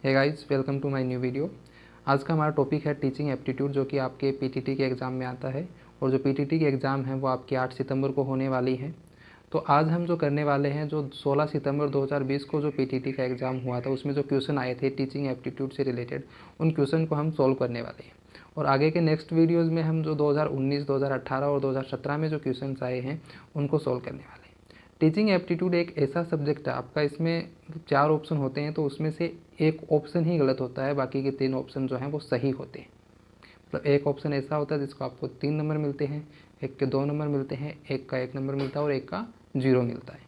Hey guys, welcome to my new video. आज का हमारा टॉपिक है टीचिंग एप्टीट्यूड, जो कि आपके पीटीटी के एग्ज़ाम में आता है। और जो पीटीटी के एग्ज़ाम है वो आपकी 8 सितंबर को होने वाली है। तो आज हम जो करने वाले हैं, जो 16 सितंबर 2020 को जो पीटीटी का एग्ज़ाम हुआ था उसमें जो क्वेश्चन आए थे टीचिंग एप्टीट्यूड से रिलेटेड, उन क्वेश्चन को हम सॉल्व करने वाले हैं। और आगे के नेक्स्ट वीडियोज़ में हम जो 2019, 2018 और 2017 में जो क्वेश्चन आए हैं उनको सॉल्व करने वाले हैं। टीचिंग एप्टीट्यूड एक ऐसा सब्जेक्ट है आपका, इसमें 4 ऑप्शन होते हैं, तो उसमें से एक ऑप्शन ही गलत होता है, बाकी के 3 ऑप्शन जो हैं वो सही होते हैं। मतलब एक ऑप्शन ऐसा होता है जिसको आपको 3 नंबर मिलते हैं, एक के 2 नंबर मिलते हैं, एक का 1 नंबर मिलता है और एक का 0 मिलता है।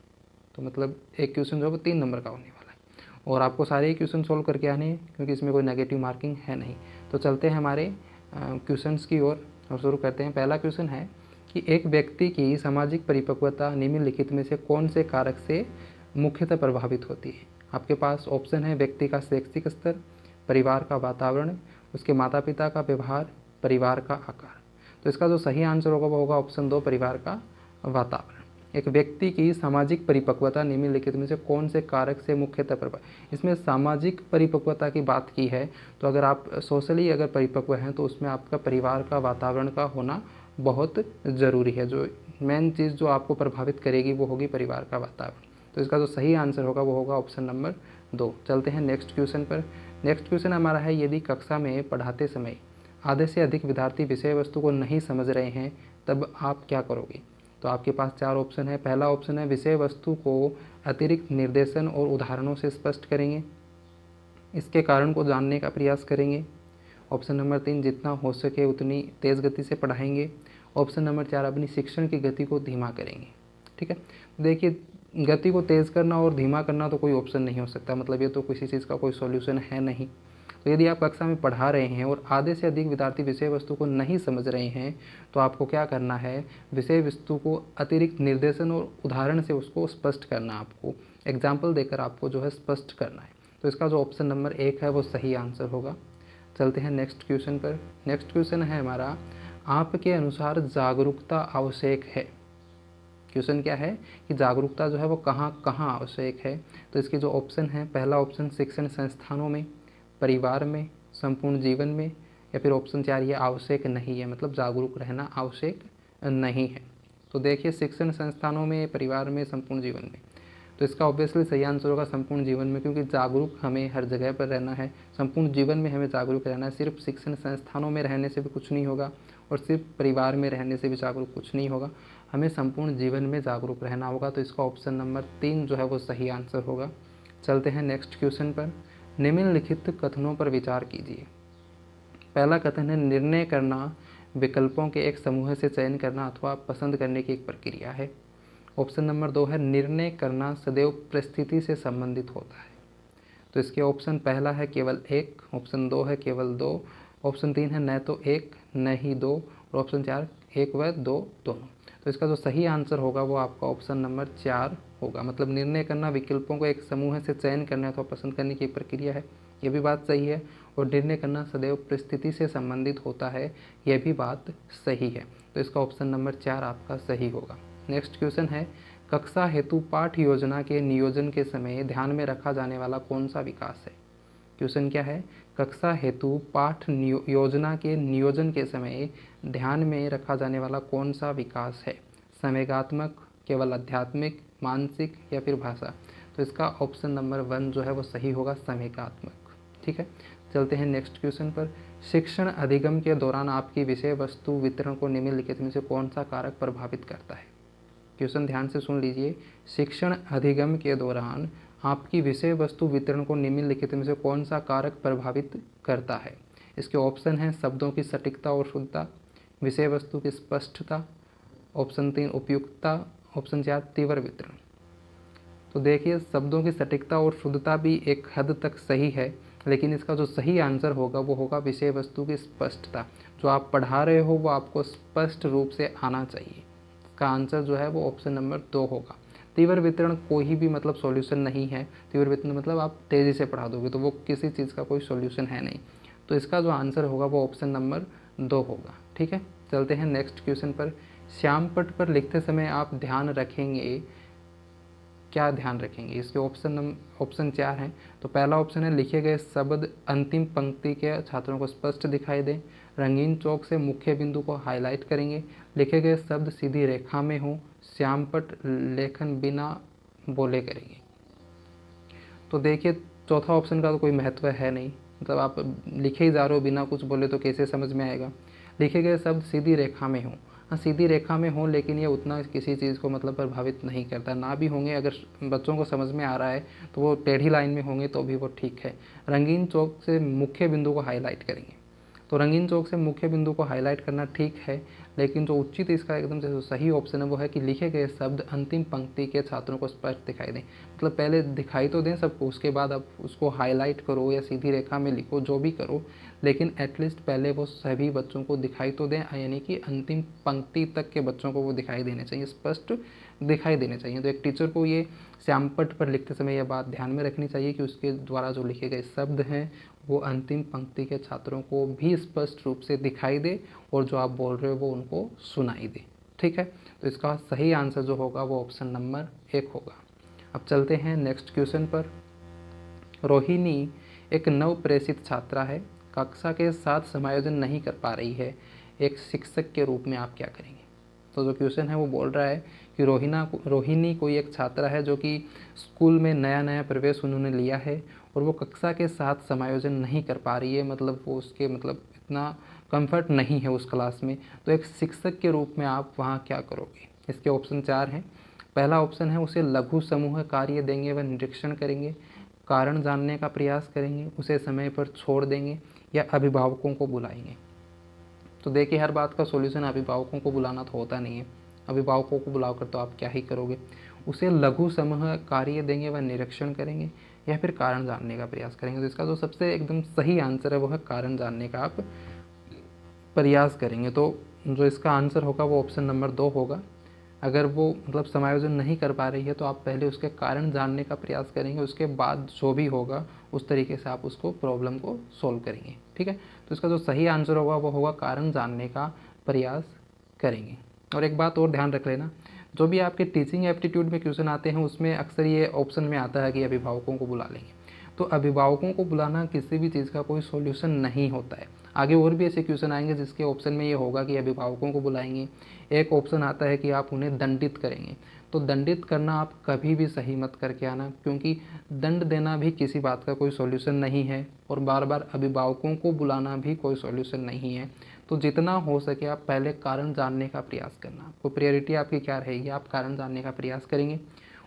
तो मतलब एक क्वेश्चन जो है वो 3 नंबर का होने वाला है और आपको सारे ही क्वेश्चन सॉल्व करके आने हैं, क्योंकि इसमें कोई नेगेटिव मार्किंग है नहीं। तो चलते हैं हमारे क्वेश्चंस की ओर और शुरू करते हैं। पहला क्वेश्चन है कि एक व्यक्ति की सामाजिक परिपक्वता निम्नलिखित में से कौन से कारक से मुख्यतः प्रभावित होती है। आपके पास ऑप्शन है व्यक्ति का शैक्षिक स्तर, परिवार का वातावरण, उसके माता पिता का व्यवहार, परिवार का आकार। तो इसका जो सही आंसर होगा वो होगा ऑप्शन 2, परिवार का वातावरण। एक व्यक्ति की सामाजिक परिपक्वता निम्नलिखित में से कौन से कारक से मुख्यतः प्रभावित। इसमें सामाजिक परिपक्वता की बात की है, तो अगर आप सोशली अगर परिपक्व हैं तो उसमें आपका परिवार का वातावरण का होना बहुत ज़रूरी है। जो मेन चीज़ जो आपको प्रभावित करेगी वो होगी परिवार का वातावरण। तो इसका जो सही आंसर होगा वो होगा ऑप्शन नंबर 2। चलते हैं नेक्स्ट क्वेश्चन पर। नेक्स्ट क्वेश्चन हमारा है, यदि कक्षा में पढ़ाते समय आधे से अधिक विद्यार्थी विषय वस्तु को नहीं समझ रहे हैं तब आप क्या करोगे। तो आपके पास 4 ऑप्शन है। पहला ऑप्शन है विषय वस्तु को अतिरिक्त निर्देशन और उदाहरणों से स्पष्ट करेंगे, इसके कारण को जानने का प्रयास करेंगे। ऑप्शन नंबर 3, जितना हो सके उतनी तेज़ गति से पढ़ाएंगे। ऑप्शन नंबर 4, अपनी शिक्षण की गति को धीमा करेंगे। ठीक है, देखिए गति को तेज़ करना और धीमा करना तो कोई ऑप्शन नहीं हो सकता, मतलब ये तो किसी चीज़ का कोई सॉल्यूशन है नहीं। तो यदि आप कक्षा में पढ़ा रहे हैं और आधे से अधिक विद्यार्थी विषय वस्तु को नहीं समझ रहे हैं तो आपको क्या करना है, विषय वस्तु को अतिरिक्त निर्देशन और उदाहरण से उसको स्पष्ट करना, आपको एग्जाम्पल देकर आपको जो है स्पष्ट करना है। तो इसका जो ऑप्शन नंबर 1 है वो सही आंसर होगा। चलते हैं नेक्स्ट क्वेश्चन पर। नेक्स्ट क्वेश्चन है हमारा, आपके अनुसार जागरूकता आवश्यक है। क्वेश्चन क्या है कि जागरूकता जो है वो कहाँ कहाँ आवश्यक है। तो इसके जो ऑप्शन है, पहला ऑप्शन शिक्षण संस्थानों में, परिवार में, संपूर्ण जीवन में, या फिर ऑप्शन 4 ये आवश्यक नहीं है, मतलब जागरूक रहना आवश्यक नहीं है। तो देखिए शिक्षण संस्थानों में, परिवार में, संपूर्ण जीवन में, तो इसका ऑब्वियसली सही आंसर होगा संपूर्ण जीवन में, क्योंकि जागरूक हमें हर जगह पर रहना है। संपूर्ण जीवन में हमें जागरूक रहना है। सिर्फ शिक्षण संस्थानों में रहने से भी कुछ नहीं होगा और सिर्फ परिवार में रहने से भी जागरूक कुछ नहीं होगा, हमें संपूर्ण जीवन में जागरूक रहना होगा। तो इसका ऑप्शन नंबर 3 जो है वो सही आंसर होगा। चलते हैं नेक्स्ट क्वेश्चन पर। निम्नलिखित कथनों पर विचार कीजिए। पहला कथन है, निर्णय करना विकल्पों के एक समूह से चयन करना अथवा पसंद करने की एक प्रक्रिया है। ऑप्शन नंबर 2 है, निर्णय करना सदैव परिस्थिति से संबंधित होता है। तो इसके ऑप्शन पहला है केवल 1, ऑप्शन 2 है केवल 2, ऑप्शन 3 है न तो 1 न ही 2 और ऑप्शन 4 1 व 2 दोनों। तो इसका जो सही आंसर होगा वो आपका ऑप्शन नंबर 4 होगा। मतलब निर्णय करना विकल्पों को एक समूह से चयन करना अथवा पसंद करने की प्रक्रिया है, ये भी बात सही है। और निर्णय करना सदैव परिस्थिति से संबंधित होता है, यह भी बात सही है। तो इसका ऑप्शन नंबर 4 आपका सही होगा। नेक्स्ट क्वेश्चन है, कक्षा हेतु पाठ योजना के नियोजन के समय ध्यान में रखा जाने वाला कौन सा विकास है। क्वेश्चन क्या है, कक्षा हेतु पाठ योजना के नियोजन के समय ध्यान में रखा जाने वाला कौन सा विकास है। संवेगात्मक, केवल आध्यात्मिक, मानसिक या फिर भाषा। तो इसका ऑप्शन नंबर 1 जो है वो सही होगा, संवेगात्मक। ठीक है, चलते हैं नेक्स्ट क्वेश्चन पर। शिक्षण अधिगम के दौरान आपकी विषय वस्तु वितरण को निम्नलिखित में से कौन सा कारक प्रभावित करता है। क्वेश्चन ध्यान से सुन लीजिए। शिक्षण अधिगम के दौरान आपकी विषय वस्तु वितरण को निम्नलिखित में से कौन सा कारक प्रभावित करता है। इसके ऑप्शन हैं शब्दों की सटीकता और शुद्धता, विषय वस्तु की स्पष्टता, ऑप्शन 3 उपयुक्तता, ऑप्शन 4 तीव्र वितरण। तो देखिए शब्दों की सटीकता और शुद्धता भी एक हद तक सही है, लेकिन इसका जो सही आंसर होगा वो होगा विषय वस्तु की स्पष्टता। जो आप पढ़ा रहे हो वो आपको स्पष्ट रूप से आना चाहिए। इसका आंसर जो है वो ऑप्शन नंबर 2 होगा। तीव्र वितरण कोई भी मतलब सॉल्यूशन नहीं है। तीव्र वितरण मतलब आप तेज़ी से पढ़ा दोगे तो वो किसी चीज़ का कोई सॉल्यूशन है नहीं। तो इसका जो आंसर होगा वो ऑप्शन नंबर 2 होगा। ठीक है, चलते हैं नेक्स्ट क्वेश्चन पर। श्यामपट्ट पर लिखते समय आप ध्यान रखेंगे क्या ध्यान रखेंगे। इसके ऑप्शन 4 हैं। तो पहला ऑप्शन है लिखे गए शब्द अंतिम पंक्ति के छात्रों को स्पष्ट दिखाई दें, रंगीन चौक से मुख्य बिंदु को हाईलाइट करेंगे, लिखे गए शब्द सीधी रेखा में हो, श्यामपट लेखन बिना बोले करेंगे। तो देखिए चौथा ऑप्शन का तो कोई महत्व है नहीं, मतलब आप लिखे ही जा रहे हो बिना कुछ बोले तो कैसे समझ में आएगा। लिखे गए शब्द सीधी रेखा में हो, हाँ सीधी रेखा में हो, लेकिन ये उतना किसी चीज़ को मतलब प्रभावित नहीं करता। ना भी होंगे, अगर बच्चों को समझ में आ रहा है तो वो टेढ़ी लाइन में होंगे तो भी वो ठीक है। रंगीन चौक से मुख्य बिंदु को हाईलाइट करेंगे, तो रंगीन चौक से मुख्य बिंदु को हाईलाइट करना ठीक है, लेकिन जो उचित इसका एकदम से सही ऑप्शन है वो है कि लिखे गए शब्द अंतिम पंक्ति के छात्रों को स्पष्ट दिखाई दें। मतलब पहले दिखाई तो दें सबको, उसके बाद आप उसको हाईलाइट करो या सीधी रेखा में लिखो, जो भी करो, लेकिन एटलीस्ट पहले वो सभी बच्चों को दिखाई तो दें, यानी कि अंतिम पंक्ति तक के बच्चों को वो दिखाई देने चाहिए, स्पष्ट दिखाई देने चाहिए। तो एक टीचर को ये श्यामपट्ट पर लिखते समय यह बात ध्यान में रखनी चाहिए कि उसके द्वारा जो लिखे गए शब्द हैं वो अंतिम पंक्ति के छात्रों को भी स्पष्ट रूप से दिखाई दे और जो आप बोल रहे हो वो उनको सुनाई दे। ठीक है, तो इसका सही आंसर जो होगा वो ऑप्शन नंबर 1 होगा। अब चलते हैं नेक्स्ट क्वेश्चन पर। रोहिणी एक नव प्रेषित छात्रा है, कक्षा के साथ समायोजन नहीं कर पा रही है, एक शिक्षक के रूप में आप क्या करेंगे। तो जो क्वेश्चन है वो बोल रहा है कि रोहिणी कोई एक छात्रा है जो कि स्कूल में नया प्रवेश उन्होंने लिया है और वो कक्षा के साथ समायोजन नहीं कर पा रही है, मतलब वो उसके मतलब इतना कंफर्ट नहीं है उस क्लास में। तो एक शिक्षक के रूप में आप वहाँ क्या करोगे। इसके ऑप्शन 4 हैं। पहला ऑप्शन है उसे लघु समूह कार्य देंगे व निरीक्षण करेंगे, कारण जानने का प्रयास करेंगे, उसे समय पर छोड़ देंगे या अभिभावकों को बुलाएंगे। तो देखिए हर बात का सॉल्यूशन अभिभावकों को बुलाना तो होता नहीं है, अभिभावकों को बुलाकर तो आप क्या ही करोगे। उसे लघु समूह कार्य देंगे व निरीक्षण करेंगे या फिर कारण जानने का प्रयास करेंगे। तो इसका जो सबसे एकदम सही आंसर है वो है कारण जानने का आप प्रयास करेंगे। तो जो इसका आंसर होगा वो ऑप्शन नंबर 2 होगा। अगर वो मतलब समायोजन नहीं कर पा रही है तो आप पहले उसके कारण जानने का प्रयास करेंगे, उसके बाद जो भी होगा उस तरीके से आप उसको प्रॉब्लम को सॉल्व करेंगे। ठीक है, तो इसका जो सही आंसर होगा वो होगा कारण जानने का प्रयास करेंगे। और एक बात और ध्यान रख लेना, जो भी आपके टीचिंग एप्टीट्यूड में क्वेश्चन आते हैं उसमें अक्सर ये ऑप्शन में आता है कि अभिभावकों को बुला लेंगे। तो अभिभावकों को बुलाना किसी भी चीज़ का कोई सॉल्यूशन नहीं होता है। आगे और भी ऐसे क्वेश्चन आएंगे जिसके ऑप्शन में ये होगा कि अभिभावकों को बुलाएंगे। एक ऑप्शन आता है कि आप उन्हें दंडित करेंगे। तो दंडित करना आप कभी भी सही मत करके आना, क्योंकि दंड देना भी किसी बात का कोई सॉल्यूशन नहीं है और बार बार अभिभावकों को बुलाना भी कोई सॉल्यूशन नहीं है। तो जितना हो सके आप पहले कारण जानने का प्रयास करना। आपको प्रायोरिटी आपकी क्या रहेगी, आप कारण जानने का प्रयास करेंगे।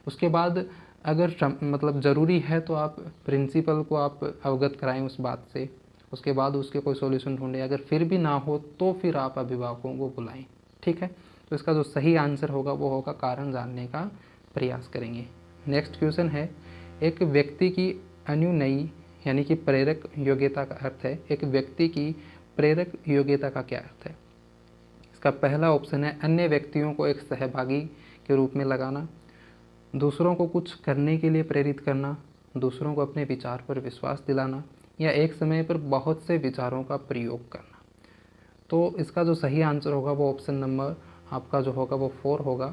उसके बाद अगर मतलब ज़रूरी है तो आप प्रिंसिपल को आप अवगत कराएं उस बात से, उसके बाद उसके कोई सॉल्यूशन ढूंढें। अगर फिर भी ना हो तो फिर आप अभिभावकों को बुलाएं। ठीक है, तो इसका जो सही आंसर होगा वो होगा कारण जानने का प्रयास करेंगे। नेक्स्ट क्वेश्चन है, एक व्यक्ति की अनुनयी यानी कि प्रेरक योग्यता का अर्थ है। एक व्यक्ति की प्रेरक योग्यता का क्या अर्थ है। इसका पहला ऑप्शन है अन्य व्यक्तियों को एक सहभागी के रूप में लगाना, दूसरों को कुछ करने के लिए प्रेरित करना, दूसरों को अपने विचार पर विश्वास दिलाना या एक समय पर बहुत से विचारों का प्रयोग करना। तो इसका जो सही आंसर होगा वो ऑप्शन नंबर आपका जो होगा वो 4 होगा।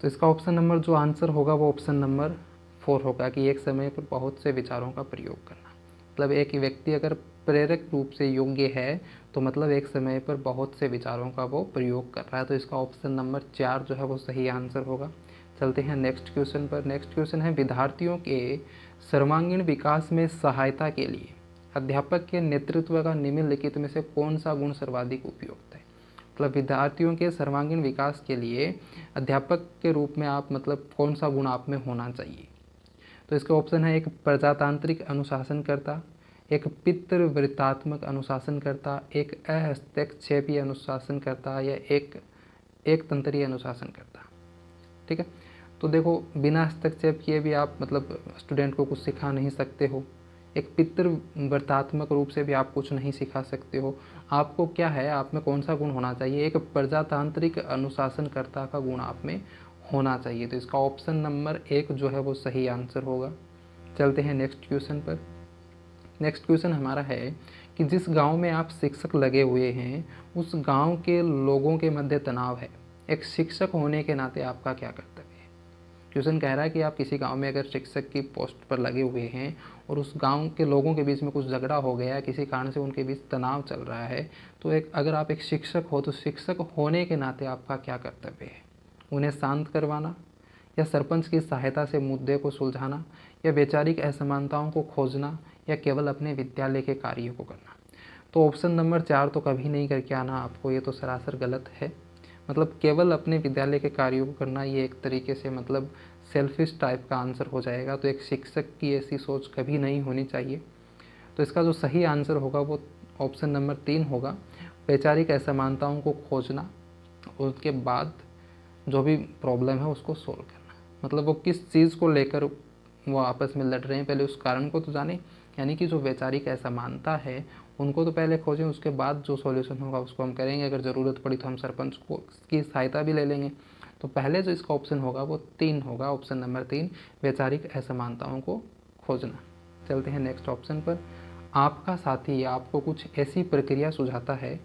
तो इसका ऑप्शन नंबर जो आंसर होगा वो ऑप्शन नंबर 4 होगा कि एक समय पर बहुत से विचारों का प्रयोग करना। मतलब एक व्यक्ति अगर प्रेरक रूप से योग्य है तो मतलब एक समय पर बहुत से विचारों का वो प्रयोग कर रहा है। तो इसका ऑप्शन नंबर 4 जो है वो सही आंसर होगा। चलते हैं नेक्स्ट क्वेश्चन पर। नेक्स्ट क्वेश्चन है, विद्यार्थियों के सर्वांगीण विकास में सहायता के लिए अध्यापक के नेतृत्व का निम्नलिखित में से कौन सा गुण सर्वाधिक उपयुक्त है। मतलब विद्यार्थियों के सर्वांगीण विकास के लिए अध्यापक के रूप में आप मतलब कौन सा गुण आप में होना चाहिए। तो इसके ऑप्शन है, एक प्रजातांत्रिक अनुशासनकर्ता, एक पितृवृत्तात्मक अनुशासनकर्ता, एक अहस्तक्षेपी अनुशासनकर्ता या एक तंत्रीय अनुशासनकर्ता। ठीक है, तो देखो बिना हस्तक्षेप किए भी आप मतलब स्टूडेंट को कुछ सिखा नहीं सकते हो, एक पितृव्रतात्मक रूप से भी आप कुछ नहीं सिखा सकते हो। आपको क्या है, आप में कौन सा गुण होना चाहिए, एक प्रजातांत्रिक अनुशासनकर्ता का गुण आप में होना चाहिए। तो इसका ऑप्शन नंबर 1 जो है वो सही आंसर होगा। चलते हैं नेक्स्ट क्वेश्चन पर। नेक्स्ट क्वेश्चन हमारा है कि जिस गांव में आप शिक्षक लगे हुए हैं उस गांव के लोगों के मध्य तनाव है, एक शिक्षक होने के नाते आपका क्या कर्तव्य है। क्वेश्चन कह रहा है कि आप किसी गांव में अगर शिक्षक की पोस्ट पर लगे हुए हैं और उस गांव के लोगों के बीच में कुछ झगड़ा हो गया है, किसी कारण से उनके बीच तनाव चल रहा है, तो अगर आप एक शिक्षक हो तो शिक्षक होने के नाते आपका क्या कर्तव्य है। उन्हें शांत करवाना, या सरपंच की सहायता से मुद्दे को सुलझाना, या वैचारिक असमानताओं को खोजना, या केवल अपने विद्यालय के कार्यों को करना। तो ऑप्शन नंबर 4 तो कभी नहीं करके आना आपको, ये तो सरासर गलत है। मतलब केवल अपने विद्यालय के कार्यों को करना, ये एक तरीके से मतलब सेल्फिश टाइप का आंसर हो जाएगा। तो एक शिक्षक की ऐसी सोच कभी नहीं होनी चाहिए। तो इसका जो सही आंसर होगा वो ऑप्शन नंबर 3 होगा, वैचारिक असमानताओं को खोजना और उसके बाद जो भी प्रॉब्लम है उसको सोल्व करना। मतलब वो किस चीज़ को लेकर वो आपस में लड़ रहे हैं, पहले उस कारण को तो जाने। यानी कि जो वैचारिक असमानता है उनको तो पहले खोजें, उसके बाद जो सॉल्यूशन होगा उसको हम करेंगे। अगर ज़रूरत पड़ी तो हम सरपंच को की सहायता भी ले लेंगे। तो पहले जो इसका ऑप्शन होगा वो 3 होगा, ऑप्शन नंबर 3, वैचारिक असमानताओं को खोजना। चलते हैं नेक्स्ट ऑप्शन पर। आपका साथी आपको कुछ ऐसी प्रक्रिया सुझाता है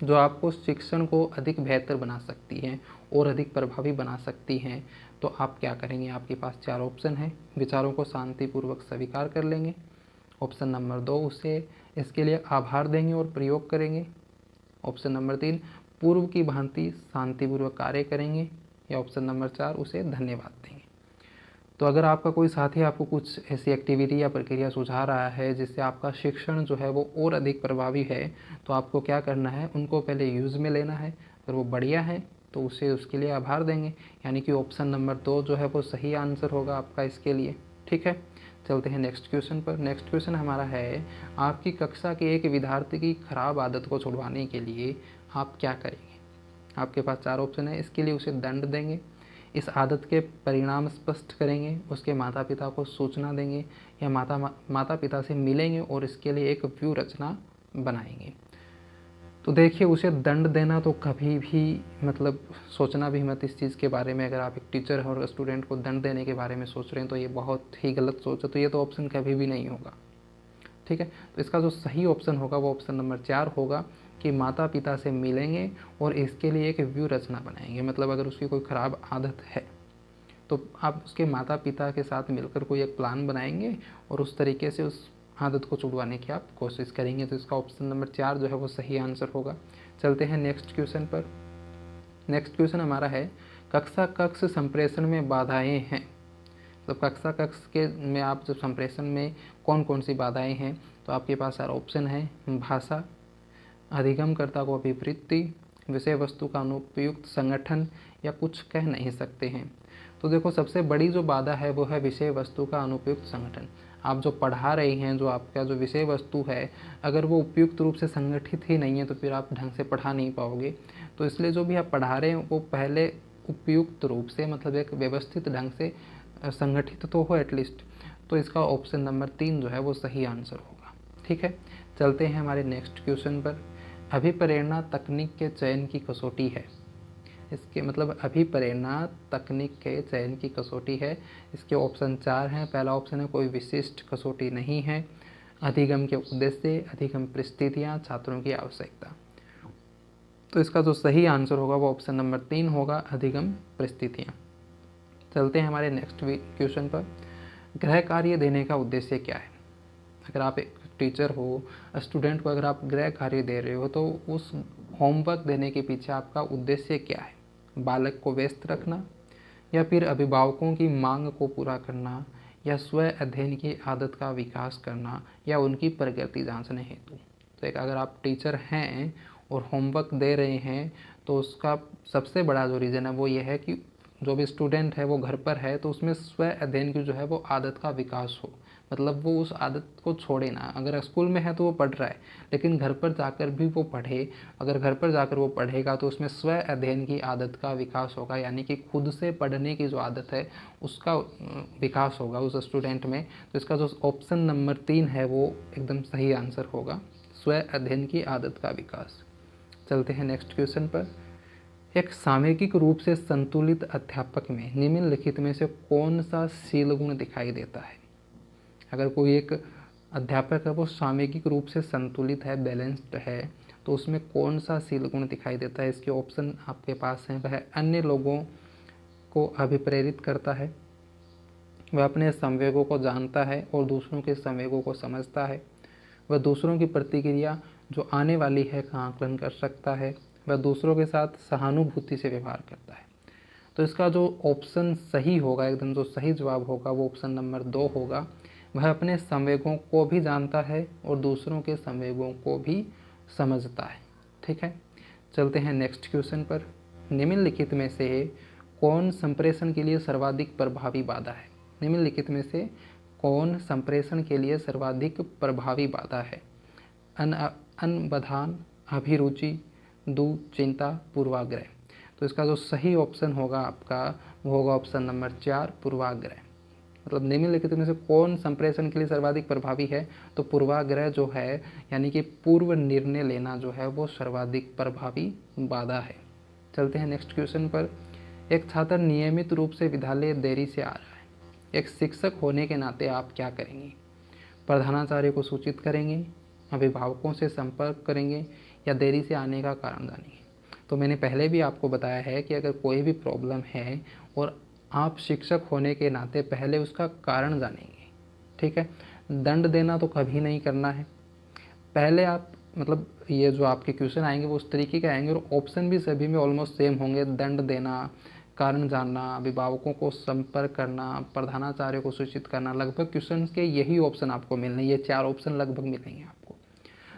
जो आपको शिक्षण को अधिक बेहतर बना सकती हैं और अधिक प्रभावी बना सकती हैं, तो आप क्या करेंगे। आपके पास 4 ऑप्शन हैं। विचारों को शांतिपूर्वक स्वीकार कर लेंगे। ऑप्शन नंबर 2, उसे इसके लिए आभार देंगे और प्रयोग करेंगे। ऑप्शन नंबर 3, पूर्व की भांति शांतिपूर्वक कार्य करेंगे। या ऑप्शन नंबर 4, उसे धन्यवाद देंगे। तो अगर आपका कोई साथी आपको कुछ ऐसी एक्टिविटी या प्रक्रिया सुझा रहा है जिससे आपका शिक्षण जो है वो और अधिक प्रभावी है, तो आपको क्या करना है, उनको पहले यूज़ में लेना है। अगर वो बढ़िया है तो उसे उसके लिए आभार देंगे। यानी कि ऑप्शन नंबर 2 जो है वो सही आंसर होगा आपका इसके लिए। ठीक है, चलते हैं नेक्स्ट क्वेश्चन पर। नेक्स्ट क्वेश्चन हमारा है, आपकी कक्षा के एक विद्यार्थी की खराब आदत को छुड़वाने के लिए आप क्या करेंगे। आपके पास 4 ऑप्शन है। इसके लिए उसे दंड देंगे, इस आदत के परिणाम स्पष्ट करेंगे, उसके माता पिता को सूचना देंगे, या माता पिता से मिलेंगे और इसके लिए एक व्यू रचना बनाएंगे। तो देखिए, उसे दंड देना तो कभी भी मतलब सोचना भी मत इस चीज़ के बारे में। अगर आप एक टीचर हैं और स्टूडेंट को दंड देने के बारे में सोच रहे हैं तो ये बहुत ही गलत सोच है। तो ये तो ऑप्शन कभी भी नहीं होगा। ठीक है, तो इसका जो सही ऑप्शन होगा वो ऑप्शन नंबर 4 होगा कि माता पिता से मिलेंगे और इसके लिए एक व्यू रचना बनाएंगे। मतलब अगर उसकी कोई ख़राब आदत है तो आप उसके माता पिता के साथ मिलकर कोई एक प्लान बनाएंगे और उस तरीके से उस आदत को छुड़वाने की आप कोशिश करेंगे। तो इसका ऑप्शन नंबर 4 जो है वो सही आंसर होगा। चलते हैं नेक्स्ट क्वेश्चन पर। नेक्स्ट क्वेश्चन हमारा है, कक्षा कक्ष संप्रेषण में बाधाएं हैं। तो कक्षा कक्ष के में आप जब संप्रेषण में कौन कौन सी बाधाएं हैं, तो आपके पास 4 ऑप्शन है। भाषा, अधिगमकर्ता को अभिवृत्ति, विषय वस्तु का अनुपयुक्त संगठन, या कुछ कह नहीं सकते हैं। तो देखो, सबसे बड़ी जो बाधा है वो है विषय वस्तु का अनुपयुक्त संगठन। आप जो पढ़ा रहे हैं, जो आपका जो विषय वस्तु है, अगर वो उपयुक्त रूप से संगठित ही नहीं है तो फिर आप ढंग से पढ़ा नहीं पाओगे। तो इसलिए जो भी आप पढ़ा रहे हैं वो पहले उपयुक्त रूप से, मतलब एक व्यवस्थित ढंग से संगठित तो हो एटलीस्ट। तो इसका ऑप्शन नंबर 3 जो है वो सही आंसर होगा। ठीक है, चलते हैं हमारे नेक्स्ट क्वेश्चन पर। अभिप्रेरणा तकनीक के चयन की कसौटी है। इसके मतलब अभिप्रेरणा तकनीक के चयन की कसौटी है। इसके ऑप्शन 4 हैं। पहला ऑप्शन है, कोई विशिष्ट कसौटी नहीं है। अधिगम के उद्देश्य, अधिगम परिस्थितियाँ, छात्रों की आवश्यकता। तो इसका जो सही आंसर होगा वो ऑप्शन नंबर 3 होगा, अधिगम परिस्थितियाँ। चलते हैं हमारे नेक्स्ट क्वेश्चन पर। गृह कार्य देने का उद्देश्य क्या है। अगर आप एक टीचर हो, स्टूडेंट को अगर आप गृह कार्य दे रहे हो तो उस होमवर्क देने के पीछे आपका उद्देश्य क्या है। बालक को व्यस्त रखना, या फिर अभिभावकों की मांग को पूरा करना, या स्व अध्ययन की आदत का विकास करना, या उनकी प्रगति जांचने हेतु। तो एक अगर आप टीचर हैं और होमवर्क दे रहे हैं तो उसका सबसे बड़ा जो रीज़न है वो ये है कि जो भी स्टूडेंट है वो घर पर है तो उसमें स्व अध्ययन की जो है वो आदत का विकास हो। मतलब वो उस आदत को छोड़े ना। अगर स्कूल में है तो वो पढ़ रहा है, लेकिन घर पर जाकर भी वो पढ़े। अगर घर पर जाकर वो पढ़ेगा तो उसमें स्व अध्ययन की आदत का विकास होगा, यानी कि खुद से पढ़ने की जो आदत है उसका विकास होगा उस स्टूडेंट में। तो इसका जो ऑप्शन नंबर 3 है वो एकदम सही आंसर होगा, स्व अध्ययन की आदत का विकास। चलते हैं नेक्स्ट क्वेश्चन पर। एक सामयिक रूप से संतुलित अध्यापक में निम्नलिखित में से कौन सा शील गुण दिखाई देता है। अगर कोई एक अध्यापक है वो सामयिक रूप से संतुलित है, बैलेंस्ड है, तो उसमें कौन सा शील गुण दिखाई देता है? इसके ऑप्शन आपके पास हैं। वह अन्य लोगों को अभिप्रेरित करता है, वह अपने संवेगों को जानता है और दूसरों के संवेगों को समझता है, वह दूसरों की प्रतिक्रिया जो आने वाली है का आकलन कर सकता है, वह दूसरों के साथ सहानुभूति से व्यवहार करता है। तो इसका जो ऑप्शन सही होगा, एकदम जो सही जवाब होगा, वो ऑप्शन नंबर 2 होगा। वह अपने संवेगों को भी जानता है और दूसरों के संवेगों को भी समझता है। ठीक है, चलते हैं नेक्स्ट क्वेश्चन पर। निम्नलिखित में से कौन संप्रेषण के लिए सर्वाधिक प्रभावी बाधा है? निम्नलिखित में से कौन संप्रेषण के लिए सर्वाधिक प्रभावी बाधा है? अनबधान, अभिरुचि, चिंता, पूर्वाग्रह। तो इसका जो सही ऑप्शन होगा आपका वो होगा ऑप्शन नंबर 4, पूर्वाग्रह। मतलब निम्नलिखित में से कौन संप्रेषण के लिए सर्वाधिक प्रभावी है? तो पूर्वाग्रह जो है, यानी कि पूर्व निर्णय लेना जो है वो सर्वाधिक प्रभावी बाधा है। चलते हैं नेक्स्ट क्वेश्चन पर। एक छात्र नियमित रूप से विद्यालय देरी से आ रहा है, एक शिक्षक होने के नाते आप क्या करेंगे? प्रधानाचार्य को सूचित करेंगे, अभिभावकों से संपर्क करेंगे, या देरी से आने का कारण जानेंगे? तो मैंने पहले भी आपको बताया है कि अगर कोई भी प्रॉब्लम है और आप शिक्षक होने के नाते पहले उसका कारण जानेंगे। ठीक है, दंड देना तो कभी नहीं करना है। पहले आप मतलब ये जो आपके क्वेश्चन आएंगे वो उस तरीके के आएंगे और ऑप्शन भी सभी में ऑलमोस्ट सेम होंगे। दंड देना, कारण जानना, अभिभावकों को संपर्क करना, प्रधानाचार्य को सूचित करना, लगभग क्वेश्चन के यही ऑप्शन आपको मिलने, ये 4 ऑप्शन लगभग मिलेंगे आपको।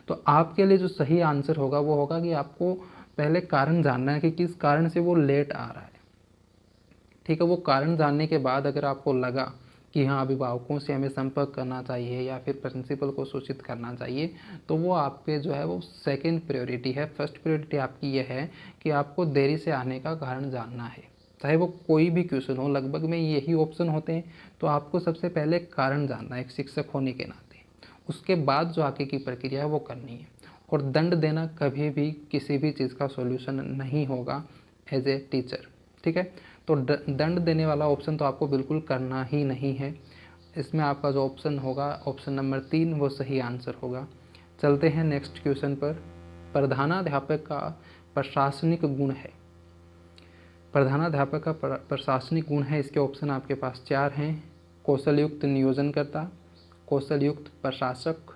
तो आपके लिए जो सही आंसर होगा वो होगा कि आपको पहले कारण जानना है कि किस कारण से वो लेट आ रहा है। ठीक है, वो कारण जानने के बाद अगर आपको लगा कि हाँ अभिभावकों से हमें संपर्क करना चाहिए या फिर प्रिंसिपल को सूचित करना चाहिए, तो वो आपके जो है वो सेकंड प्रायोरिटी है। फर्स्ट प्रायोरिटी आपकी ये है कि आपको देरी से आने का कारण जानना है, चाहे वो कोई भी क्वेश्चन हो, लगभग में यही ऑप्शन होते हैं। तो आपको सबसे पहले कारण जानना है एक शिक्षक होने के नाते, उसके बाद जो आगे की प्रक्रिया है वो करनी है। और दंड देना कभी भी किसी भी चीज़ का सॉल्यूशन नहीं होगा एज ए टीचर। ठीक है, तो दंड देने वाला ऑप्शन तो आपको बिल्कुल करना ही नहीं है। इसमें आपका जो ऑप्शन होगा ऑप्शन नंबर 3 वो सही आंसर होगा। चलते हैं नेक्स्ट क्वेश्चन पर। प्रधानाध्यापक का प्रशासनिक गुण है। प्रधानाध्यापक का प्रशासनिक गुण है, इसके ऑप्शन आपके पास 4 हैं। कौशलयुक्त नियोजनकर्ता, कौशलयुक्त प्रशासक,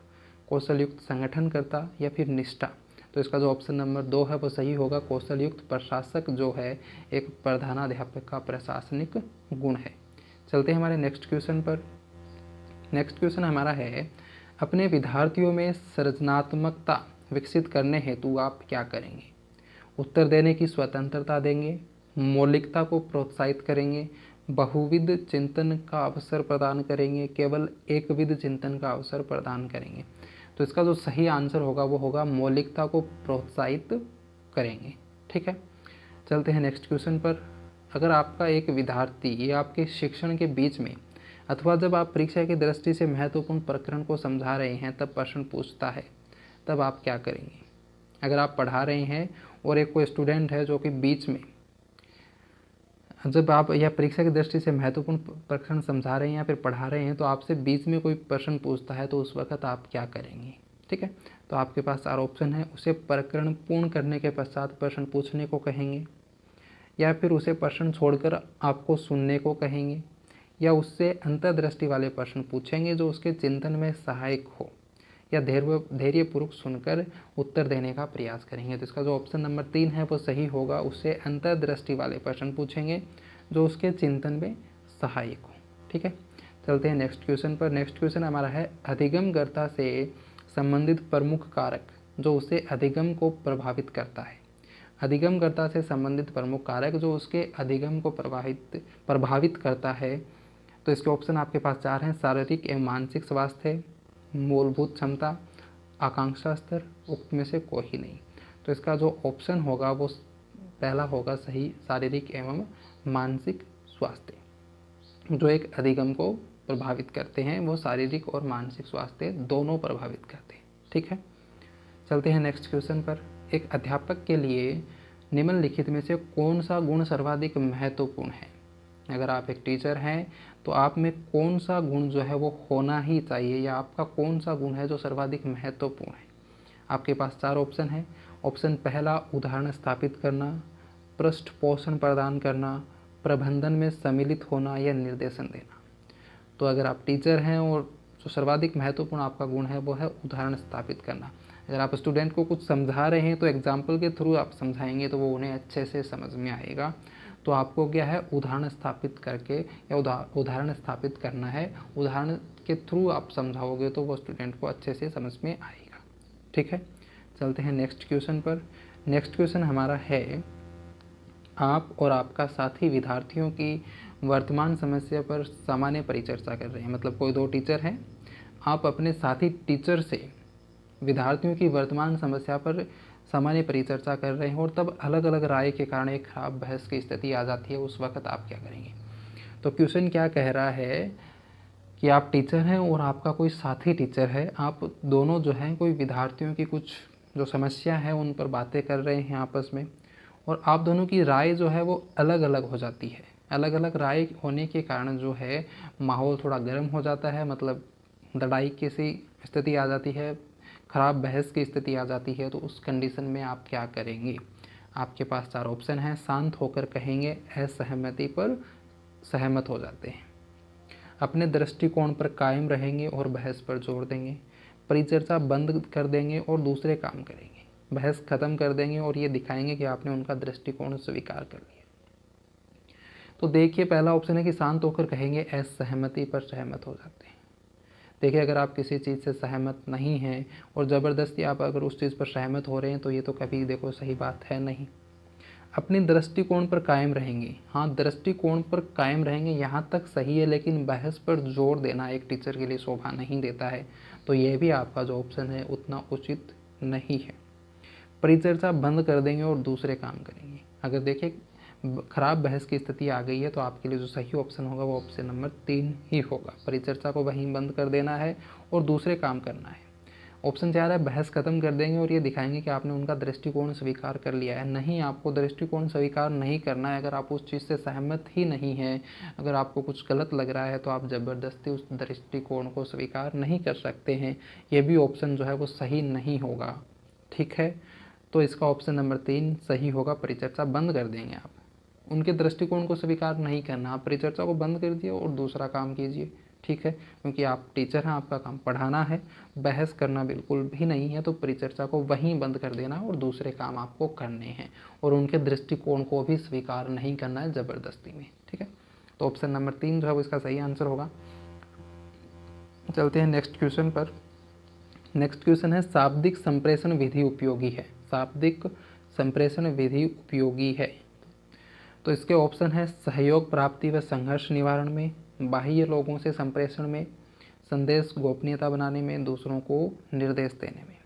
कौशलयुक्त संगठनकर्ता, या फिर निष्ठा। तो इसका जो ऑप्शन नंबर 2 है वो सही होगा। कौशलयुक्त प्रशासक जो है एक प्रधानाध्यापक का प्रशासनिक गुण है। चलते हैं हमारे नेक्स्ट क्वेश्चन पर। नेक्स्ट क्वेश्चन हमारा है, अपने विद्यार्थियों में सृजनात्मकता विकसित करने हेतु आप क्या करेंगे? उत्तर देने की स्वतंत्रता देंगे, मौलिकता को प्रोत्साहित करेंगे, बहुविध चिंतन का अवसर प्रदान करेंगे, केवल एकविध चिंतन का अवसर प्रदान करेंगे? तो इसका जो सही आंसर होगा वो होगा मौलिकता को प्रोत्साहित करेंगे। ठीक है, चलते हैं नेक्स्ट क्वेश्चन पर। अगर आपका एक विद्यार्थी या आपके शिक्षण के बीच में अथवा जब आप परीक्षा की दृष्टि से महत्वपूर्ण प्रकरण को समझा रहे हैं तब प्रश्न पूछता है, तब आप क्या करेंगे? अगर आप पढ़ा रहे हैं और एक कोई स्टूडेंट है जो कि बीच में, जब आप या परीक्षा की दृष्टि से महत्वपूर्ण प्रकरण समझा रहे हैं या फिर पढ़ा रहे हैं तो आपसे बीच में कोई प्रश्न पूछता है, तो उस वक्त आप क्या करेंगे? ठीक है, तो आपके पास 4 ऑप्शन है। उसे प्रकरण पूर्ण करने के पश्चात प्रश्न पूछने को कहेंगे, या फिर उसे प्रश्न छोड़कर आपको सुनने को कहेंगे, या उससे अंतर्दृष्टि वाले प्रश्न पूछेंगे जो उसके चिंतन में सहायक हो, या धैर्यपूर्वक सुनकर उत्तर देने का प्रयास करेंगे। तो इसका जो ऑप्शन नंबर 3 है वो सही होगा। उससे अंतर्दृष्टि वाले प्रश्न पूछेंगे जो उसके चिंतन में सहायक हो। ठीक है, चलते हैं नेक्स्ट क्वेश्चन पर। नेक्स्ट क्वेश्चन हमारा है, अधिगमकर्ता से संबंधित प्रमुख कारक जो उसे अधिगम को प्रभावित करता है। अधिगमकर्ता से संबंधित प्रमुख कारक जो उसके अधिगम को प्रभावित करता है। तो इसके ऑप्शन आपके पास 4 हैं। शारीरिक एवं मानसिक स्वास्थ्य, मूलभूत क्षमता, आकांक्षा स्तर, उक्त में से कोई नहीं। तो इसका जो ऑप्शन होगा वो पहला होगा सही, शारीरिक एवं मानसिक स्वास्थ्य। जो एक अधिगम को प्रभावित करते हैं वो शारीरिक और मानसिक स्वास्थ्य दोनों प्रभावित करते हैं। ठीक है, चलते हैं नेक्स्ट क्वेश्चन पर। एक अध्यापक के लिए निम्नलिखित में से कौन सा गुण सर्वाधिक महत्वपूर्ण है? अगर आप एक टीचर हैं तो आप में कौन सा गुण जो है वो होना ही चाहिए, या आपका कौन सा गुण है जो सर्वाधिक महत्वपूर्ण है? आपके पास 4 ऑप्शन है। ऑप्शन पहला, उदाहरण स्थापित करना, पृष्ठ पोषण प्रदान करना, प्रबंधन में सम्मिलित होना या निर्देशन देना। तो अगर आप टीचर हैं और जो सर्वाधिक महत्वपूर्ण आपका गुण है वो है उदाहरण स्थापित करना। अगर आप स्टूडेंट को कुछ समझा रहे हैं तो एग्जाम्पल के थ्रू आप समझाएंगे तो वो उन्हें अच्छे से समझ में आएगा। तो आपको क्या है, उदाहरण स्थापित करके या उदाहरण स्थापित करना है। उदाहरण के थ्रू आप समझाओगे तो वो स्टूडेंट को अच्छे से समझ में आएगा। ठीक है, चलते हैं नेक्स्ट क्वेश्चन पर। नेक्स्ट क्वेश्चन हमारा है, आप और आपका साथी विद्यार्थियों की वर्तमान समस्या पर सामान्य परिचर्चा कर रहे हैं। मतलब कोई 2 टीचर हैं, आप अपने साथी टीचर से विद्यार्थियों की वर्तमान समस्या पर सामान्य परिचर्चा कर रहे हैं और तब अलग अलग राय के कारण एक खराब बहस की स्थिति आ जाती है। उस वक्त आप क्या करेंगे? तो क्वेश्चन क्या कह रहा है कि आप टीचर हैं और आपका कोई साथी टीचर है। आप दोनों जो हैं कोई विद्यार्थियों की कुछ जो समस्या है उन पर बातें कर रहे हैं आपस में, और आप दोनों की राय जो है वो अलग अलग हो जाती है। अलग अलग राय होने के कारण जो है माहौल थोड़ा गर्म हो जाता है, मतलब लड़ाई की सी स्थिति आ जाती है, ख़राब बहस की स्थिति आ जाती है। तो उस कंडीशन में आप क्या करेंगे? आपके पास 4 ऑप्शन हैं। शांत होकर कहेंगे, असहमति पर सहमत हो जाते हैं, अपने दृष्टिकोण पर कायम रहेंगे और बहस पर जोर देंगे, परिचर्चा बंद कर देंगे और दूसरे काम करेंगे, बहस खत्म कर देंगे और ये दिखाएंगे कि आपने उनका दृष्टिकोण स्वीकार कर लिया। तो देखिए, पहला ऑप्शन है कि शांत होकर कहेंगे, असहमति पर सहमत हो जाते हैं। देखिए, अगर आप किसी चीज़ से सहमत नहीं हैं और ज़बरदस्ती आप अगर उस चीज़ पर सहमत हो रहे हैं तो ये तो कभी देखो सही बात है नहीं। अपने दृष्टिकोण पर कायम रहेंगे। हाँ, दृष्टिकोण पर कायम रहेंगे यहाँ तक सही है, लेकिन बहस पर जोर देना एक टीचर के लिए शोभा नहीं देता है। तो ये भी आपका जो ऑप्शन है उतना उचित नहीं है। परिचर्चा बंद कर देंगे और दूसरे काम करेंगे। अगर देखिए खराब बहस की स्थिति आ गई है तो आपके लिए जो सही ऑप्शन होगा वो ऑप्शन नंबर 3 ही होगा। परिचर्चा को वहीं बंद कर देना है और दूसरे काम करना है। ऑप्शन 4 है, बहस खत्म कर देंगे और ये दिखाएंगे कि आपने उनका दृष्टिकोण स्वीकार कर लिया है। नहीं, आपको दृष्टिकोण स्वीकार नहीं करना है। अगर आप उस चीज़ से सहमत ही नहीं है, अगर आपको कुछ गलत लग रहा है तो आप ज़बरदस्ती उस दृष्टिकोण को स्वीकार नहीं कर सकते हैं। ये भी ऑप्शन जो है वो सही नहीं होगा। ठीक है, तो इसका ऑप्शन नंबर 3 सही होगा। परिचर्चा बंद कर देंगे आप, उनके दृष्टिकोण को स्वीकार नहीं करना। आप परिचर्चा को बंद कर दिए और दूसरा काम कीजिए। ठीक है, क्योंकि आप टीचर हैं, आपका काम पढ़ाना है, बहस करना बिल्कुल भी नहीं है। तो परिचर्चा को वहीं बंद कर देना और दूसरे काम आपको करने हैं और उनके दृष्टिकोण को भी स्वीकार नहीं करना है ज़बरदस्ती में। ठीक है, तो ऑप्शन नंबर 3 जो है वो इसका सही आंसर होगा। चलते हैं नेक्स्ट क्वेश्चन पर। नेक्स्ट क्वेश्चन है, शाब्दिक संप्रेषण विधि उपयोगी है। शाब्दिक संप्रेषण विधि उपयोगी है। तो इसके ऑप्शन है, सहयोग प्राप्ति व संघर्ष निवारण में, बाह्य लोगों से संप्रेषण में, संदेश गोपनीयता बनाने में, दूसरों को निर्देश देने में।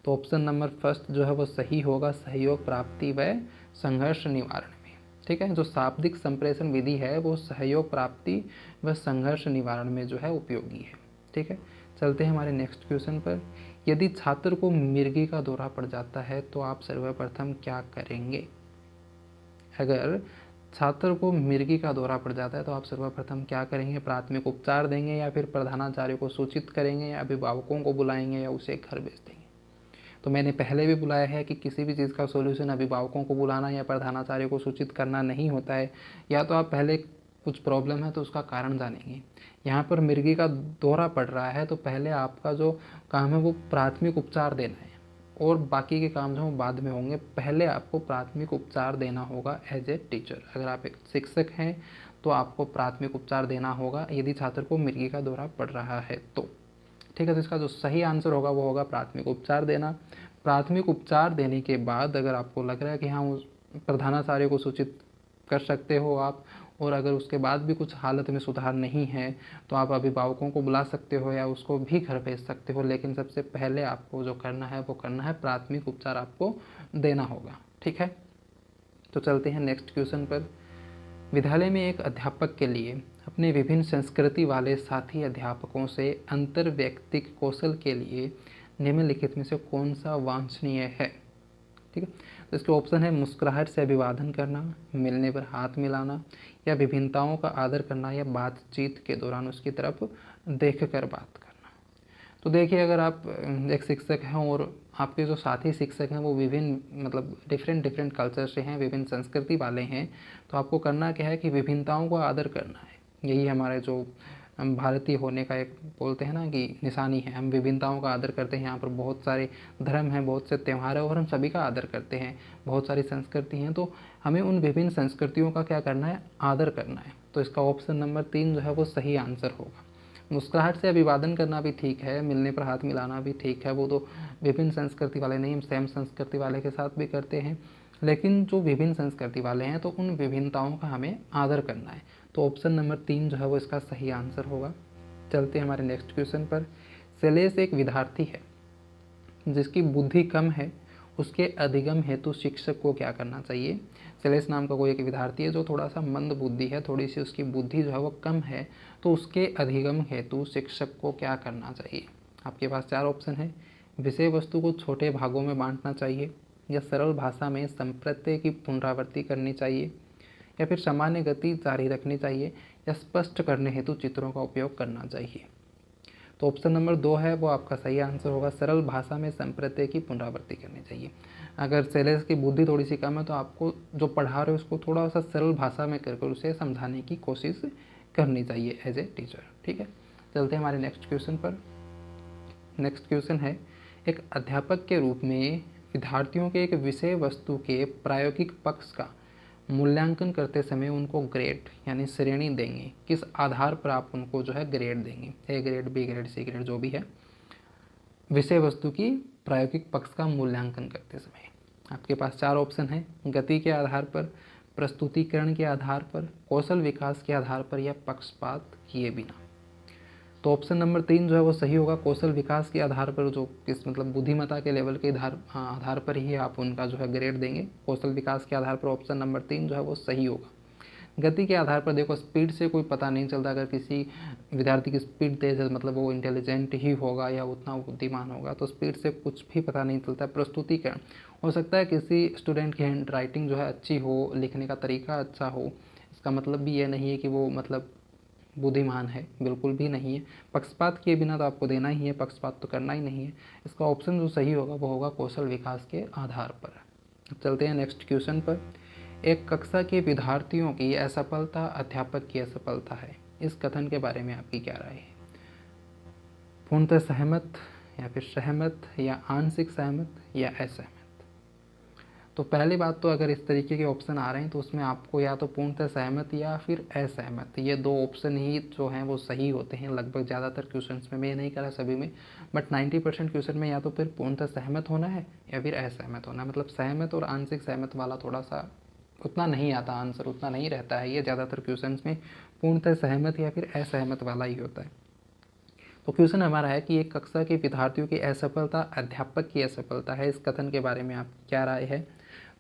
तो ऑप्शन नंबर फर्स्ट जो है वो सही होगा, सहयोग प्राप्ति व संघर्ष निवारण में। ठीक है, जो शाब्दिक संप्रेषण विधि है वो सहयोग प्राप्ति व संघर्ष निवारण में जो है उपयोगी है। ठीक है, चलते हैं हमारे नेक्स्ट क्वेश्चन पर। यदि छात्र को मिर्गी का दौरा पड़ जाता है तो आप सर्वप्रथम क्या करेंगे? अगर छात्र को मिर्गी का दौरा पड़ जाता है तो आप सर्वप्रथम क्या करेंगे? प्राथमिक उपचार देंगे या फिर प्रधानाचार्य को सूचित करेंगे या अभिभावकों को बुलाएंगे या उसे घर भेज देंगे? तो मैंने पहले भी बुलाया है कि किसी भी चीज़ का सॉल्यूशन अभिभावकों को बुलाना या प्रधानाचार्य को सूचित करना नहीं होता है। या तो आप पहले कुछ प्रॉब्लम है तो उसका कारण जानेंगे। यहाँ पर मिर्गी का दौरा पड़ रहा है तो पहले आपका जो काम है वो प्राथमिक उपचार देना है और बाकी के काम जो बाद में होंगे। पहले आपको प्राथमिक उपचार देना होगा एज ए टीचर। अगर आप एक शिक्षक हैं तो आपको प्राथमिक उपचार देना होगा यदि छात्र को मिर्गी का दौरा पड़ रहा है तो। ठीक है, तो इसका जो सही आंसर होगा वो होगा प्राथमिक उपचार देना। प्राथमिक उपचार देने के बाद अगर आपको लग रहा है कि हाँ उस प्रधानाचार्य को सूचित कर सकते हो आप, और अगर उसके बाद भी कुछ हालत में सुधार नहीं है तो आप अभिभावकों को बुला सकते हो या उसको भी घर भेज सकते हो। लेकिन सबसे पहले आपको जो करना है वो करना है, प्राथमिक उपचार आपको देना होगा। ठीक है, तो चलते हैं नेक्स्ट क्वेश्चन पर। विद्यालय में एक अध्यापक के लिए अपने विभिन्न संस्कृति वाले साथी अध्यापकों से अंतर व्यक्तिक कौशल के लिए निम्नलिखित में से कौन सा वांछनीय है? ठीक है, तो इसके ऑप्शन है, मुस्कुराहट से अभिवादन करना, मिलने पर हाथ मिलाना, या विभिन्नताओं का आदर करना, या बातचीत के दौरान उसकी तरफ देखकर बात करना। तो देखिए, अगर आप एक शिक्षक हैं और आपके जो साथी शिक्षक हैं वो विभिन्न मतलब डिफरेंट कल्चर से हैं, विभिन्न संस्कृति वाले हैं, तो आपको करना क्या है कि विभिन्नताओं को आदर करना है। यही हमारे जो हम भारतीय होने का एक बोलते हैं ना कि निशानी है, हम विभिन्नताओं का आदर करते हैं। यहाँ पर बहुत सारे धर्म हैं, बहुत से त्यौहार हैं और हम सभी का आदर करते हैं। बहुत सारी संस्कृति हैं, तो हमें उन विभिन्न संस्कृतियों का क्या करना है, आदर करना है। तो इसका ऑप्शन नंबर 3 जो है वो सही आंसर होगा। मुस्कुराहट से अभिवादन करना भी ठीक है, मिलने पर हाथ मिलाना भी ठीक है, वो तो विभिन्न संस्कृति वाले नहीं, हम सेम संस्कृति वाले के साथ भी करते हैं। लेकिन जो विभिन्न संस्कृति वाले हैं तो उन विभिन्नताओं का हमें आदर करना है। तो ऑप्शन नंबर 3 जो है वो इसका सही आंसर होगा। चलते हैं हमारे नेक्स्ट क्वेश्चन पर। शैलेश एक विद्यार्थी है जिसकी बुद्धि कम है, उसके अधिगम हेतु शिक्षक को क्या करना चाहिए। शैलेश नाम का कोई एक विद्यार्थी है जो थोड़ा सा मंद बुद्धि है, थोड़ी सी उसकी बुद्धि जो है वो कम है, तो उसके अधिगम हेतु शिक्षक को क्या करना चाहिए। आपके पास 4 ऑप्शन है। विषय वस्तु को छोटे भागों में बांटना चाहिए, या सरल भाषा में संप्रत्यय की पुनरावृत्ति करनी चाहिए, या फिर सामान्य गति जारी रखनी चाहिए, या स्पष्ट करने हेतु चित्रों का उपयोग करना चाहिए। तो ऑप्शन नंबर 2 है वो आपका सही आंसर होगा। सरल भाषा में संप्रत्यय की पुनरावृत्ति करनी चाहिए। अगर शैलेश की बुद्धि थोड़ी सी कम है तो आपको जो पढ़ा रहे हो उसको थोड़ा सा सरल भाषा में कर उसे समझाने की कोशिश करनी चाहिए एज ए टीचर। ठीक है, चलते हैं हमारे नेक्स्ट क्वेश्चन पर। नेक्स्ट क्वेश्चन है, एक अध्यापक के रूप में विद्यार्थियों के एक विषय वस्तु के प्रायोगिक पक्ष का मूल्यांकन करते समय उनको ग्रेड यानी श्रेणी देंगे। किस आधार पर आप उनको जो है ग्रेड देंगे, A grade, B grade, C grade, जो भी है। विषय वस्तु की प्रायोगिक पक्ष का मूल्यांकन करते समय आपके पास 4 ऑप्शन है। गति के आधार पर, प्रस्तुतिकरण के आधार पर, कौशल विकास के आधार पर, या पक्षपात किए बिना। तो ऑप्शन नंबर 3 जो है वो सही होगा। कौशल विकास के आधार पर, जो किस मतलब बुद्धिमत्ता के लेवल के आधार पर ही आप उनका जो है ग्रेड देंगे। कौशल विकास के आधार पर ऑप्शन नंबर 3 जो है वो सही होगा। गति के आधार पर देखो, स्पीड से कोई पता नहीं चलता। अगर किसी विद्यार्थी की स्पीड तेज़ है मतलब वो इंटेलिजेंट ही होगा या उतना बुद्धिमान होगा, तो स्पीड से कुछ भी पता नहीं चलता। प्रस्तुतिकरण, हो सकता है किसी स्टूडेंट की हैंड राइटिंग जो है अच्छी हो, लिखने का तरीका अच्छा हो, इसका मतलब भी ये नहीं है कि वो मतलब बुद्धिमान है, बिल्कुल भी नहीं है। पक्षपात किए बिना तो आपको देना ही है, पक्षपात तो करना ही नहीं है। इसका ऑप्शन जो सही होगा वो होगा कौशल विकास के आधार पर। चलते हैं नेक्स्ट क्वेश्चन पर। एक कक्षा के विद्यार्थियों की असफलता अध्यापक की असफलता है, इस कथन के बारे में आपकी क्या राय है। पूर्णतः सहमत, या फिर सहमत, या आंशिक सहमत, या असहमत। तो पहली बात तो अगर इस तरीके के ऑप्शन आ रहे हैं तो उसमें आपको या तो पूर्णतः सहमत या फिर असहमत, ये 2 ऑप्शन ही जो हैं वो सही होते हैं लगभग ज़्यादातर क्वेश्चंस में। मैं ये नहीं कह रहा सभी में, बट 90% क्वेश्चन में या तो फिर पूर्णतः सहमत होना है या फिर असहमत होना है। मतलब सहमत और आंशिक सहमत वाला थोड़ा सा उतना नहीं आता, आंसर उतना नहीं रहता है। ये ज़्यादातर क्वेश्चन में पूर्णतः सहमत या फिर असहमत वाला ही होता है। तो क्वेश्चन हमारा है कि एक कक्षा के विद्यार्थियों की असफलता अध्यापक की असफलता है, इस कथन के बारे में आपकी क्या राय है।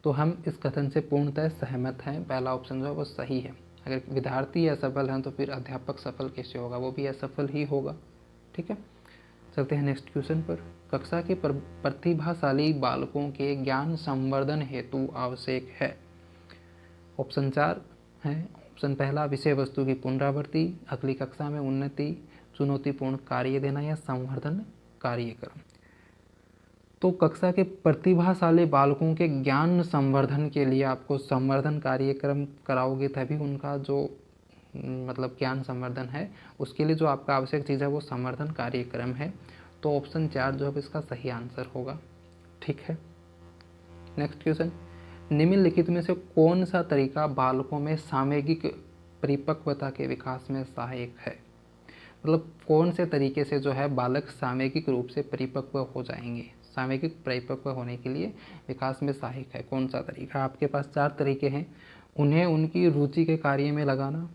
तो हम इस कथन से पूर्णतः सहमत हैं। पहला ऑप्शन जो है वो सही है। अगर विद्यार्थी असफल हैं तो फिर अध्यापक सफल कैसे होगा, वो भी असफल ही होगा। ठीक है, चलते हैं नेक्स्ट क्वेश्चन पर। कक्षा के प्रतिभाशाली बालकों के ज्ञान संवर्धन हेतु आवश्यक है। ऑप्शन 4 है। ऑप्शन पहला, विषय वस्तु की पुनरावृत्ति, अगली कक्षा में उन्नति, चुनौतीपूर्ण कार्य देना, या संवर्धन कार्यक्रम। तो कक्षा के प्रतिभाशाली बालकों के ज्ञान संवर्धन के लिए आपको संवर्धन कार्यक्रम कराओगे तभी उनका जो मतलब ज्ञान संवर्धन है, उसके लिए जो आपका आवश्यक चीज़ है वो संवर्धन कार्यक्रम है। तो ऑप्शन 4 जो है इसका सही आंसर होगा। ठीक है, नेक्स्ट क्वेश्चन। निम्नलिखित में से कौन सा तरीका बालकों में सामयिक परिपक्वता के विकास में सहायक है। मतलब कौन से तरीके से जो है बालक सामयिक रूप से परिपक्व हो जाएंगे, सामयिक परिपक्व होने के लिए विकास में सहायक है कौन सा तरीका। आपके पास 4 तरीके हैं। उन्हें उनकी रुचि के कार्य में लगाना,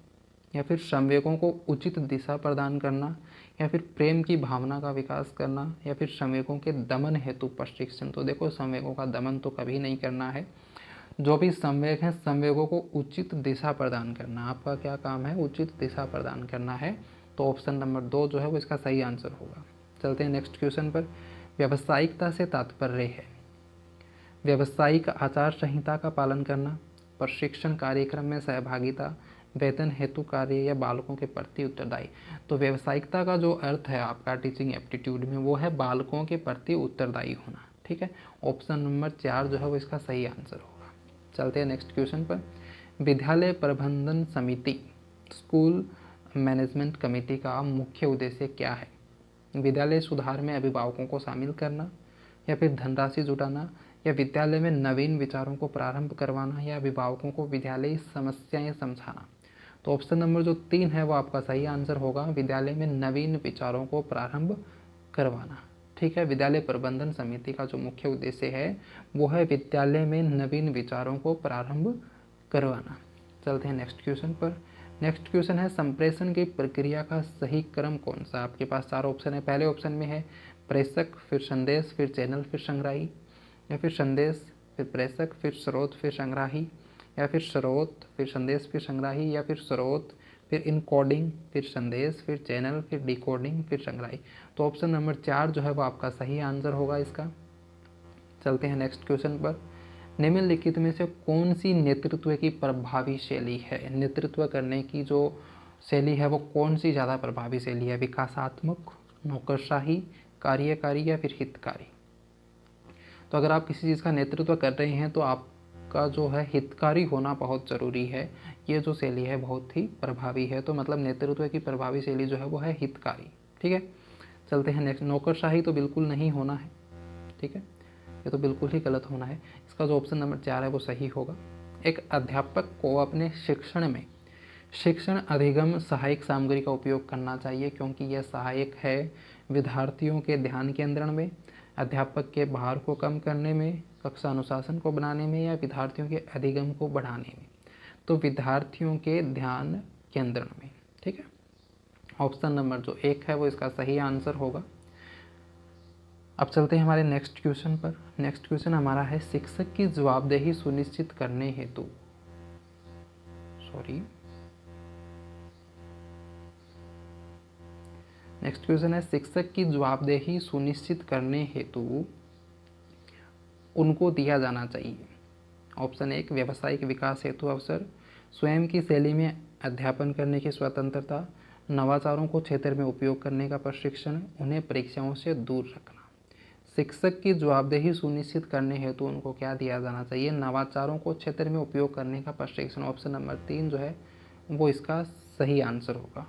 या फिर संवेगों को उचित दिशा प्रदान करना, या फिर प्रेम की भावना का विकास करना, या फिर संवेगों के दमन हेतु प्रशिक्षण। तो देखो, संवेगों का दमन तो कभी नहीं करना है। जो भी संवेग हैं, संवेगों को उचित दिशा प्रदान करना, आपका क्या काम है, उचित दिशा प्रदान करना है। तो ऑप्शन नंबर 2 जो है वो इसका सही आंसर होगा। चलते हैं नेक्स्ट क्वेश्चन पर। व्यावसायिकता से तात्पर्य है व्यावसायिक आचार संहिता का पालन करना, प्रशिक्षण कार्यक्रम में सहभागिता, वेतन हेतु कार्य या बालकों के प्रति उत्तरदायी। तो व्यावसायिकता का जो अर्थ है आपका टीचिंग एप्टीट्यूड में वो है बालकों के प्रति उत्तरदायी होना। ठीक है, ऑप्शन नंबर 4 जो है वो इसका सही आंसर होगा। चलते हैं नेक्स्ट क्वेश्चन पर। विद्यालय प्रबंधन समिति, स्कूल मैनेजमेंट कमेटी का मुख्य उद्देश्य क्या है? विद्यालय सुधार में अभिभावकों को शामिल करना, या फिर धनराशि जुटाना, या विद्यालय में नवीन विचारों को प्रारंभ करवाना, या अभिभावकों को विद्यालयी समस्याएं समझाना। तो ऑप्शन नंबर जो 3 है वो आपका सही आंसर होगा, विद्यालय में नवीन विचारों को प्रारंभ करवाना। ठीक है, विद्यालय प्रबंधन समिति का जो मुख्य उद्देश्य है वो है विद्यालय में नवीन विचारों को प्रारंभ करवाना। चलते हैं नेक्स्ट क्वेश्चन पर। नेक्स्ट क्वेश्चन है संप्रेषण की प्रक्रिया का सही क्रम कौन सा? आपके पास 4 ऑप्शन है। पहले ऑप्शन में है प्रेषक, फिर संदेश, फिर चैनल, फिर संग्राही, या फिर संदेश फिर प्रेषक, फिर स्रोत, फिर संग्राही, या फिर स्रोत फिर संदेश, फिर संग्राही, या फिर स्रोत फिर इनकोडिंग, फिर संदेश, फिर चैनल, फिर डिकोडिंग, फिर संग्राही। तो ऑप्शन नंबर 4 जो है वो आपका सही आंसर होगा इसका। चलते हैं नेक्स्ट क्वेश्चन पर। निम्नलिखित में से कौन सी नेतृत्व की प्रभावी शैली है? नेतृत्व करने की जो शैली है वो कौन सी ज़्यादा प्रभावी शैली है? विकासात्मक, नौकरशाही, कार्यकारी, या फिर हितकारी? तो अगर आप किसी चीज़ का नेतृत्व कर रहे हैं तो आपका जो है हितकारी होना बहुत ज़रूरी है। ये जो शैली है बहुत ही प्रभावी है। तो मतलब नेतृत्व की प्रभावी शैली जो है वो है हितकारी। ठीक है, चलते हैं नेक्स्ट। नौकरशाही तो बिल्कुल नहीं होना है। ठीक है, ये तो बिल्कुल ही गलत होना है। इसका जो ऑप्शन नंबर 4 है वो सही होगा। एक अध्यापक को अपने शिक्षण में शिक्षण अधिगम सहायक सामग्री का उपयोग करना चाहिए, क्योंकि यह सहायक है विद्यार्थियों के ध्यान केंद्रण में, अध्यापक के भार को कम करने में, कक्षा अनुशासन को बनाने में, या विद्यार्थियों के अधिगम को बढ़ाने में। तो विद्यार्थियों के ध्यान केंद्रण में। ठीक है, ऑप्शन नंबर जो 1 है वो इसका सही आंसर होगा। अब चलते हैं हमारे नेक्स्ट क्वेश्चन पर। नेक्स्ट क्वेश्चन हमारा है शिक्षक की जवाबदेही सुनिश्चित करने हेतु नेक्स्ट क्वेश्चन है शिक्षक की जवाबदेही सुनिश्चित करने हेतु उनको दिया जाना चाहिए। ऑप्शन 1 व्यावसायिक विकास हेतु अवसर, स्वयं की शैली में अध्यापन करने की स्वतंत्रता, नवाचारों को क्षेत्र में उपयोग करने का प्रशिक्षण, उन्हें परीक्षाओं से दूर रखना। शिक्षक की जवाबदेही सुनिश्चित करने हेतु उनको क्या दिया जाना चाहिए? नवाचारों को क्षेत्र में उपयोग करने का प्रशिक्षण। ऑप्शन नंबर 3 जो है वो इसका सही आंसर होगा।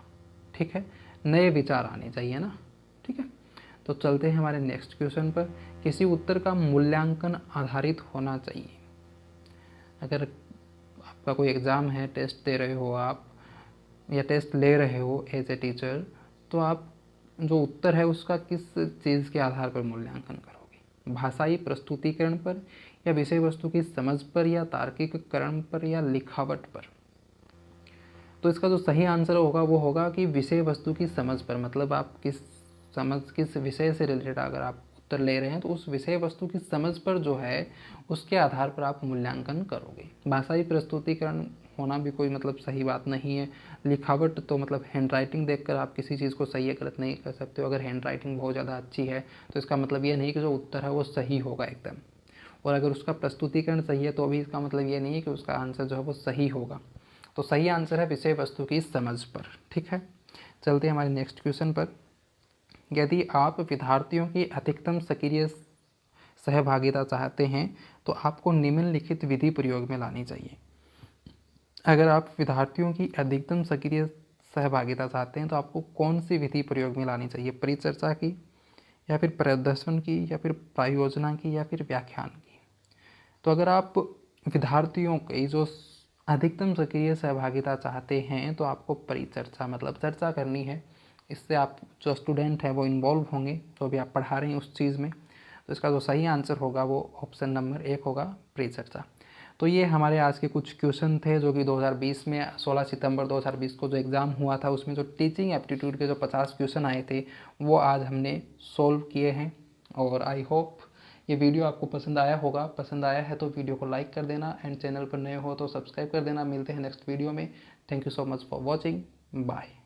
ठीक है, नए विचार आने चाहिए ना। ठीक है, तो चलते हैं हमारे नेक्स्ट क्वेश्चन पर। किसी उत्तर का मूल्यांकन आधारित होना चाहिए। अगर आपका कोई एग्ज़ाम है, टेस्ट दे रहे हो आप, या टेस्ट ले रहे हो एज ए टीचर, तो आप जो उत्तर है उसका किस चीज़ के आधार पर मूल्यांकन करोगे? भाषाई प्रस्तुतिकरण पर, या विषय वस्तु की समझ पर, या तार्किककरण पर, या लिखावट पर? तो इसका जो सही आंसर होगा वो होगा कि विषय वस्तु की समझ पर। मतलब आप किस विषय से रिलेटेड अगर आप उत्तर ले रहे हैं तो उस विषय वस्तु की समझ पर जो है उसके आधार पर आप मूल्यांकन करोगे। भाषाई प्रस्तुतिकरण होना भी कोई मतलब सही बात नहीं है। लिखावट तो मतलब हैंड राइटिंग देखकर आप किसी चीज़ को सही या गलत नहीं कर सकते हो। अगर हैंड राइटिंग बहुत ज़्यादा अच्छी है तो इसका मतलब ये नहीं कि जो उत्तर है वो सही होगा एकदम, और अगर उसका प्रस्तुतिकरण सही है तो भी इसका मतलब ये नहीं है कि उसका आंसर जो है वो सही होगा। तो सही आंसर है विषय वस्तु की समझ पर। ठीक है, चलते हैं हमारे नेक्स्ट क्वेश्चन पर। यदि आप विद्यार्थियों की अधिकतम सक्रिय सहभागिता चाहते हैं तो आपको निम्नलिखित विधि प्रयोग में लानी चाहिए। अगर आप विद्यार्थियों की अधिकतम सक्रिय सहभागिता चाहते हैं तो आपको कौन सी विधि प्रयोग में लानी चाहिए? परिचर्चा की, या फिर प्रदर्शन की, या फिर प्रायोजना की, या फिर व्याख्यान की? तो अगर आप विद्यार्थियों की जो अधिकतम सक्रिय सहभागिता चाहते हैं तो आपको परिचर्चा मतलब चर्चा करनी है। इससे आप जो स्टूडेंट हैं वो इन्वॉल्व होंगे, जो भी आप पढ़ा रहे हैं उस चीज़ में। तो इसका जो सही आंसर होगा वो ऑप्शन नंबर 1 होगा, परिचर्चा। तो ये हमारे आज के कुछ क्वेश्चन थे जो कि 2020 में 16 सितंबर 2020 को जो एग्ज़ाम हुआ था उसमें जो टीचिंग एप्टीट्यूड के जो 50 क्वेश्चन आए थे वो आज हमने सोल्व किए हैं। और आई होप ये वीडियो आपको पसंद आया होगा। पसंद आया है तो वीडियो को लाइक कर देना, एंड चैनल पर नए हो तो सब्सक्राइब कर देना। मिलते हैं नेक्स्ट वीडियो में। Thank you so much for watching. Bye.